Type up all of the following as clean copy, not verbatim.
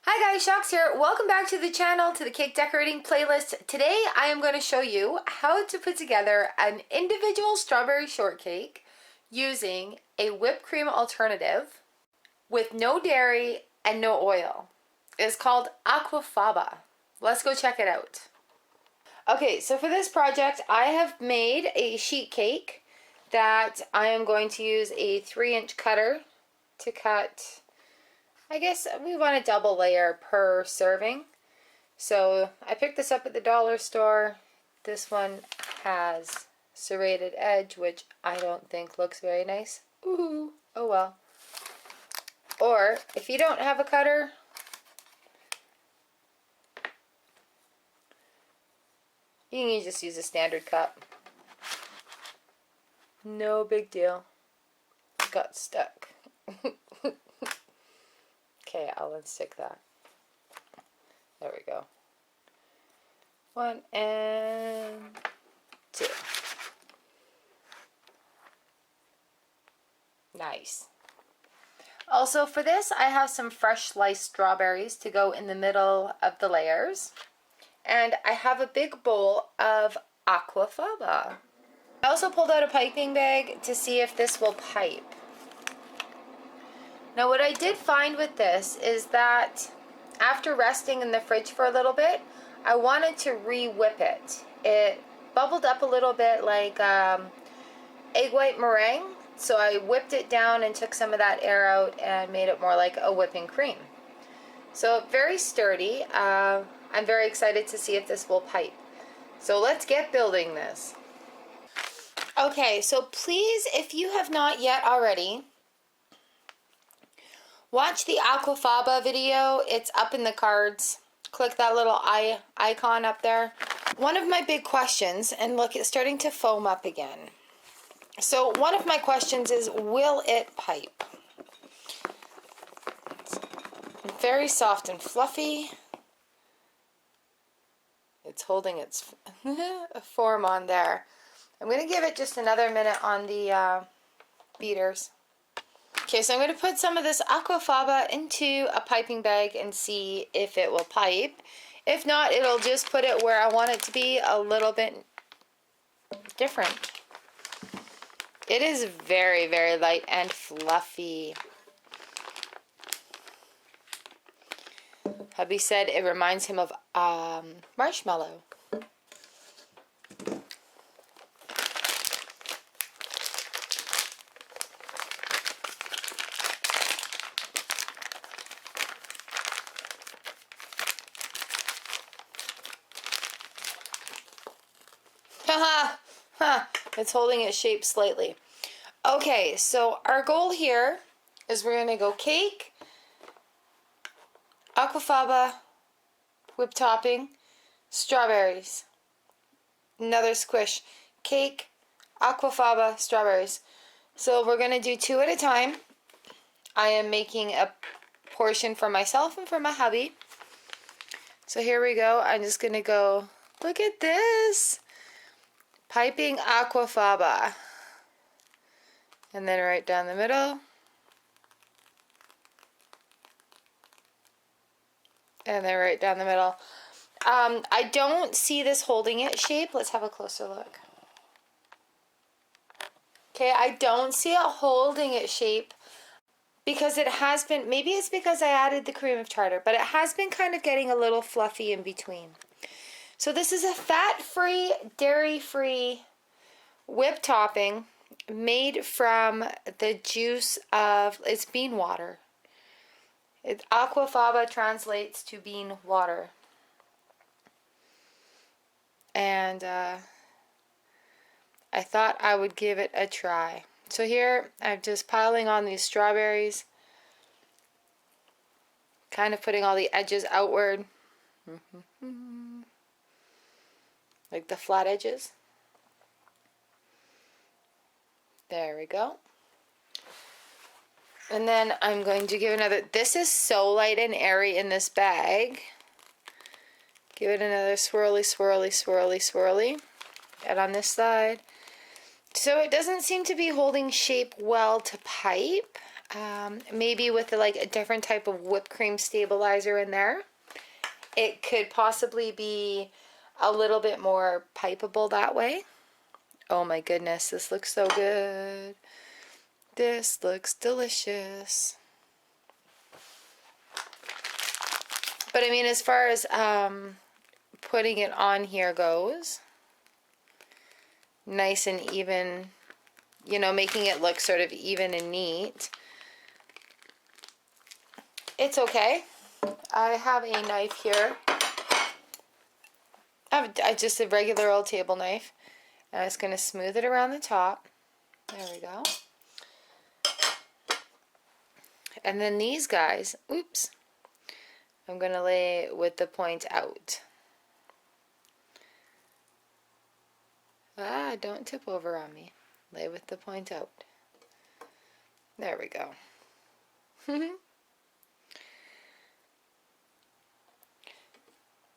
Hi guys, Chox here. Welcome back to the channel, to the cake decorating playlist. Today I am going to show you how to put together an individual strawberry shortcake using a whipped cream alternative with no dairy and no oil. It's called Aquafaba. Let's go check it out. Okay, so for this project I have made a sheet cake that I am going to use a 3-inch cutter to cut. I guess we want a double layer per serving. So I picked this up at the dollar store. This one has serrated edge, which I don't think looks very nice. Ooh, oh well. Or if you don't have a cutter, you can just use a standard cup. No big deal. It got stuck. Okay, I'll unstick that. There we go. 1 and 2. Nice. Also for this, I have some fresh sliced strawberries to go in the middle of the layers. And I have a big bowl of Aquafaba. I also pulled out a piping bag to see if this will pipe. Now what I did find with this is that after resting in the fridge for a little bit, I wanted to re-whip it. It bubbled up a little bit like egg white meringue, so I whipped it down and took some of that air out and made it more like a whipping cream. So very sturdy. I'm very excited to see if this will pipe. So let's get building this. Okay, so please, if you have not yet already, watch the Aquafaba video. It's up in the cards. Click that little icon up there. One of my big questions, and look, it's starting to foam up again. So one of my questions is, will it pipe? It's very soft and fluffy. It's holding its form on there. I'm going to give it just another minute on the beaters. Okay, so I'm going to put some of this Aquafaba into a piping bag and see if it will pipe. If not, it'll just put it where I want it to be, a little bit different. It is very, very light and fluffy. Hubby said it reminds him of marshmallow. It's holding its shape slightly. Okay, so our goal here is we're going to go cake, Aquafaba, whipped topping, strawberries, another squish, cake, Aquafaba, strawberries. So we're going to do 2 at a time. I am making a portion for myself and for my hubby. So here we go. I'm just going to go, look at this. Piping Aquafaba. And then right down the middle. And then right down the middle. I don't see this holding its shape. Let's have a closer look. Okay, I don't see it holding its shape because it has been, maybe it's because I added the cream of tartar, but it has been kind of getting a little fluffy in between. So this is a fat-free, dairy-free whipped topping made from the juice of, it's bean water. Aquafaba translates to bean water. And I thought I would give it a try. So here I'm just piling on these strawberries. Kind of putting all the edges outward. Like the flat edges. There we go. And then I'm going to give another, this is so light and airy in this bag. Give it another swirly, swirly, swirly, swirly. And on this side. So it doesn't seem to be holding shape well to pipe. maybe with like a different type of whipped cream stabilizer in there, it could possibly be a little bit more pipeable that way. Oh my goodness, this looks so good. This looks delicious. But I mean, as far as putting it on here goes, nice and even, you know, making it look sort of even and neat. It's okay. I have a knife here. I just a regular old table knife. And I'm just going to smooth it around the top. There we go. And then these guys, oops, I'm going to lay with the point out. Ah, don't tip over on me. Lay with the point out. There we go.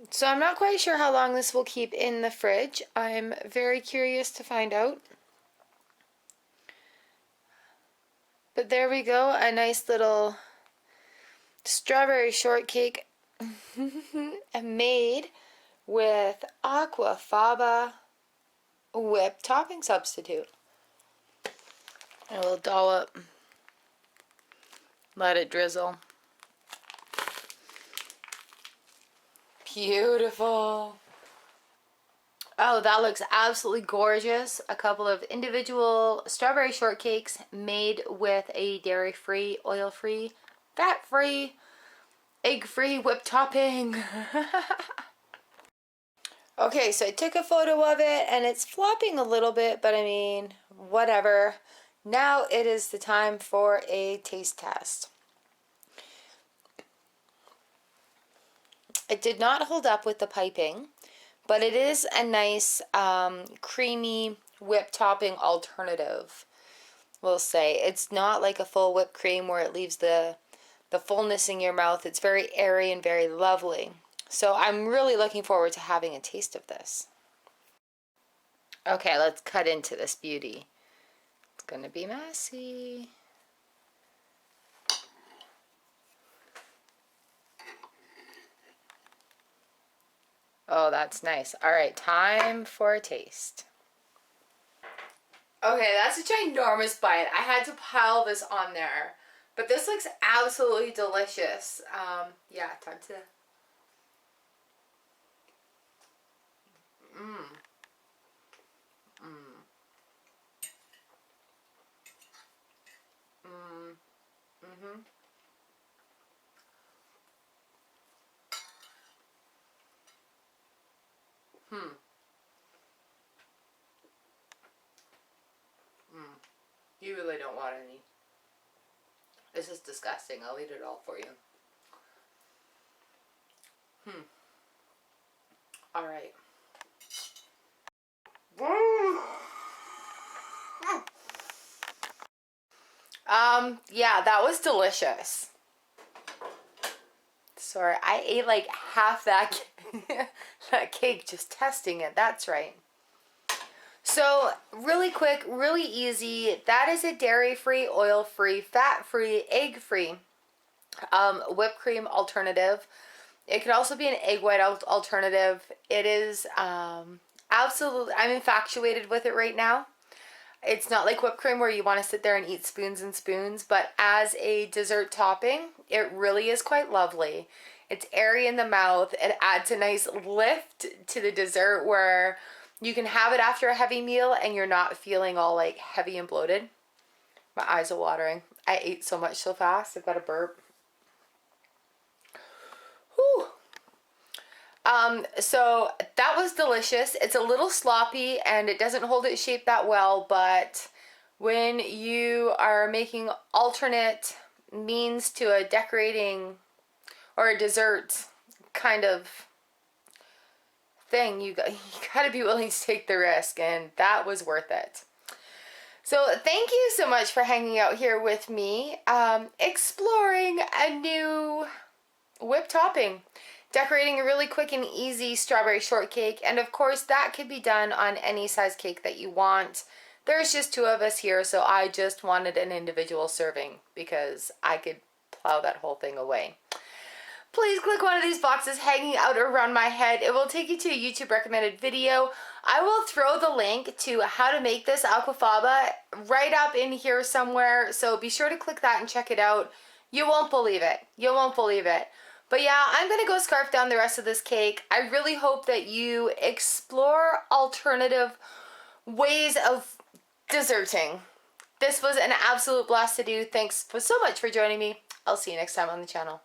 So I'm not quite sure how long this will keep in the fridge. I'm very curious to find out. But there we go, a nice little strawberry shortcake made with Aquafaba whipped topping substitute. A little dollop. Let it drizzle. Beautiful. Oh, that looks absolutely gorgeous. A couple of individual strawberry shortcakes made with a dairy-free, oil-free, fat-free, egg-free whipped topping. Okay, so I took a photo of it and it's flopping a little bit, but I mean, whatever. Now it is the time for a taste test. It did not hold up with the piping, but it is a nice creamy whipped topping alternative, we'll say. It's not like a full whipped cream where it leaves the fullness in your mouth. It's very airy and very lovely. So I'm really looking forward to having a taste of this. Okay, let's cut into this beauty. It's gonna be messy. Oh, that's nice. All right, time for a taste. Okay, that's a ginormous bite. I had to pile this on there. But this looks absolutely delicious. Yeah, time to... You really don't want any. This is disgusting. I'll eat it all for you. All right. Yeah, that was delicious. Sorry, I ate like half that that cake just testing it. That's right. So, really quick, really easy. That is a dairy-free, oil-free, fat-free, egg-free whipped cream alternative. It could also be an egg white alternative. It is absolutely, I'm infatuated with it right now. It's not like whipped cream where you want to sit there and eat spoons and spoons, but as a dessert topping, it really is quite lovely. It's airy in the mouth. It adds a nice lift to the dessert where you can have it after a heavy meal and you're not feeling all like heavy and bloated. My eyes are watering. I ate so much so fast. I've got a burp. Whew. So that was delicious. It's a little sloppy and it doesn't hold its shape that well, but when you are making alternate means to a decorating or a dessert kind of thing, you gotta be willing to take the risk, and that was worth it. So thank you so much for hanging out here with me, exploring a new whipped topping, decorating a really quick and easy strawberry shortcake, and of course that could be done on any size cake that you want. There's just two of us here, so I just wanted an individual serving because I could plow that whole thing away. Please click one of these boxes hanging out around my head. It will take you to a YouTube recommended video. I will throw the link to how to make this aquafaba right up in here somewhere, so be sure to click that and check it out. You won't believe it. You won't believe it. But yeah, I'm going to go scarf down the rest of this cake. I really hope that you explore alternative ways of desserting. This was an absolute blast to do. Thanks so much for joining me. I'll see you next time on the channel.